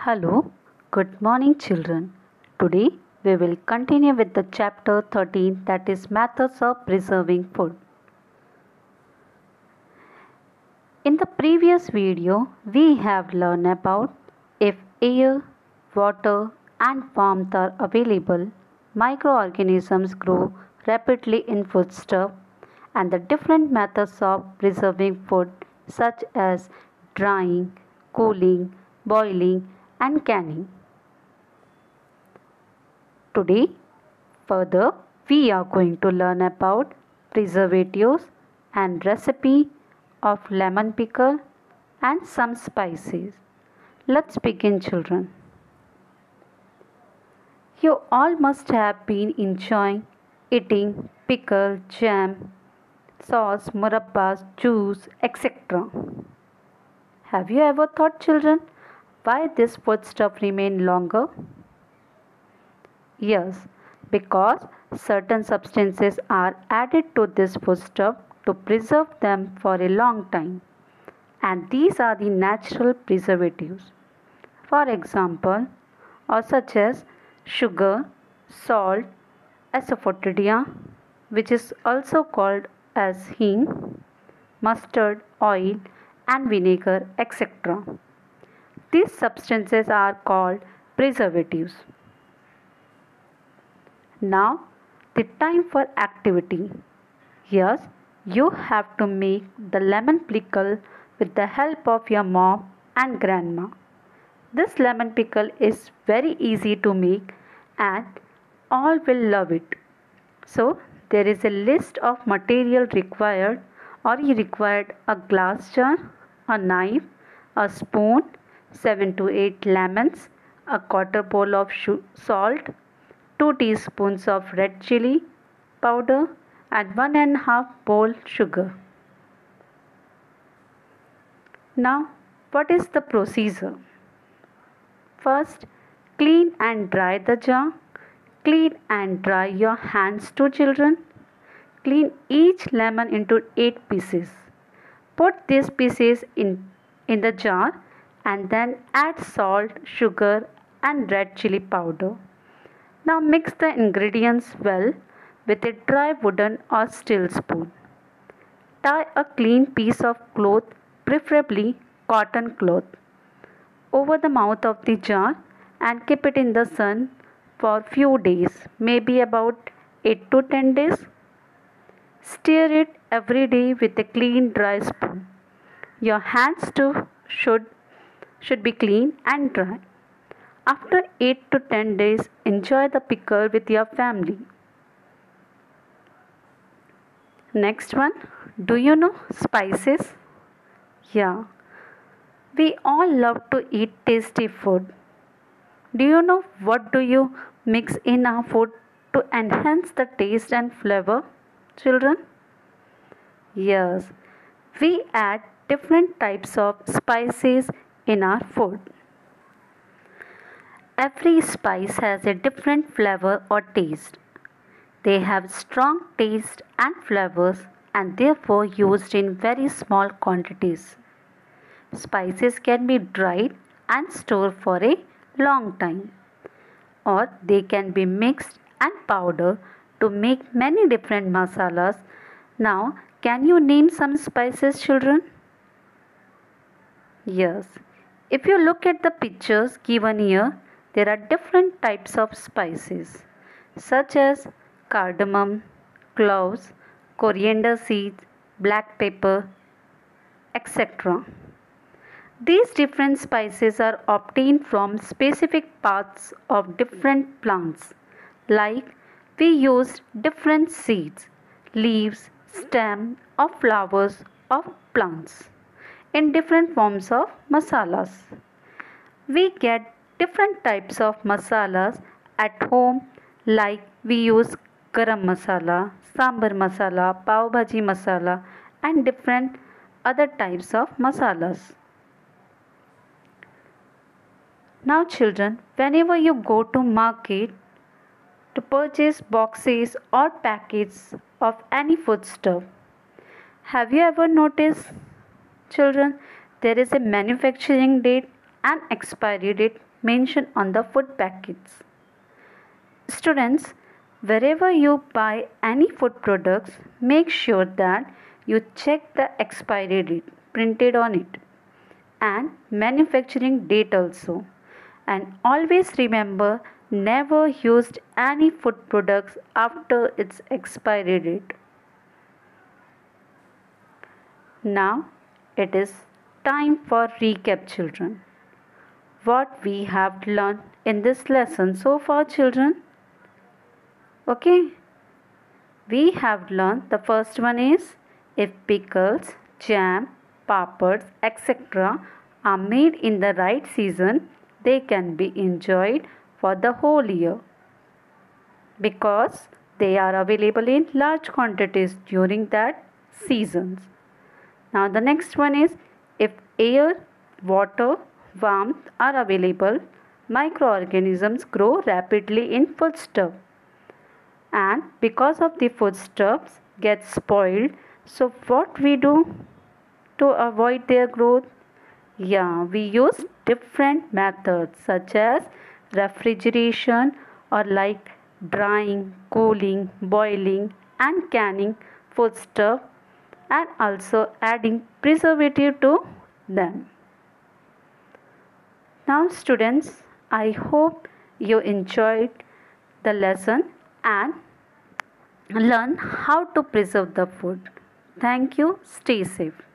Hello, good morning, children. Today we will continue with the chapter 13, that is Methods of Preserving Food. In the previous video, we have learned about if air, water, and warmth are available, microorganisms grow rapidly in foodstuff, and the different methods of preserving food, such as drying, cooling, boiling, and canning. Today, further, we are going to learn about preservatives and recipe of lemon pickle and some spices. Let's begin, children. You all must have been enjoying eating pickle, jam, sauce, murabbas, juice, etc. Have you ever thought, children, why this foodstuff remain longer? Yes, because certain substances are added to this foodstuff to preserve them for a long time, and these are the natural preservatives. For example, or such as sugar, salt, asafoetida, which is also called as hing, mustard, oil, and vinegar, etc. These substances are called preservatives. Now, the time for activity. Yes, you have to make the lemon pickle with the help of your mom and grandma. This lemon pickle is very easy to make and all will love it. So, there is a list of material required, or you required a glass jar, a knife, a spoon, 7 to 8 lemons, a quarter bowl of salt, 2 teaspoons of red chili powder, and 1 1/2 bowl sugar. Now, what is the procedure? First, clean and dry the jar. Clean and dry your hands too, children. Clean each lemon into 8 pieces. Put these pieces in the jar and then add salt, sugar, and red chili powder. Now mix the ingredients well with a dry wooden or steel spoon. Tie a clean piece of cloth, preferably cotton cloth, over the mouth of the jar and keep it in the sun for few days, maybe about 8 to 10 days. Stir it every day with a clean dry spoon. Your hands too should be clean and dry. After 8 to 10 days, enjoy the pickle with your family. Next one, do you know spices? Yeah, we all love to eat tasty food. Do you know what do you mix in our food to enhance the taste and flavor, children? Yes, we add different types of spices in our food. Every spice has a different flavor or taste. They have strong taste and flavors and therefore used in very small quantities. Spices can be dried and stored for a long time, or they can be mixed and powdered to make many different masalas. Now, can you name some spices, children? Yes. If you look at the pictures given here, there are different types of spices such as cardamom, cloves, coriander seeds, black pepper, etc. These different spices are obtained from specific parts of different plants. Like we use different seeds, leaves, stem or flowers of plants in different forms of masalas. We get different types of masalas at home, like we use garam masala, sambar masala, pav bhaji masala, and different other types of masalas. Now, children, whenever you go to market to purchase boxes or packets of any foodstuff, have you ever noticed, children, there is a manufacturing date and expiry date mentioned on the food packets. Students, wherever you buy any food products, make sure that you check the expiry date printed on it and manufacturing date also. And always remember, never used any food products after its expiry date. Now it is time for recap, children. What we have learned in this lesson so far, children? Okay, we have learned the first one is if pickles, jam, papads, etc. are made in the right season, they can be enjoyed for the whole year because they are available in large quantities during that seasons. Now the next one is if air, water, warmth are available, microorganisms grow rapidly in foodstuff and because of the foodstuffs get spoiled. So what we do to avoid their growth? Yeah, we use different methods such as refrigeration or like drying, cooling, boiling and canning foodstuff and also adding preservative to them. Now students, I hope you enjoyed the lesson and learn how to preserve the food. Thank you. Stay safe.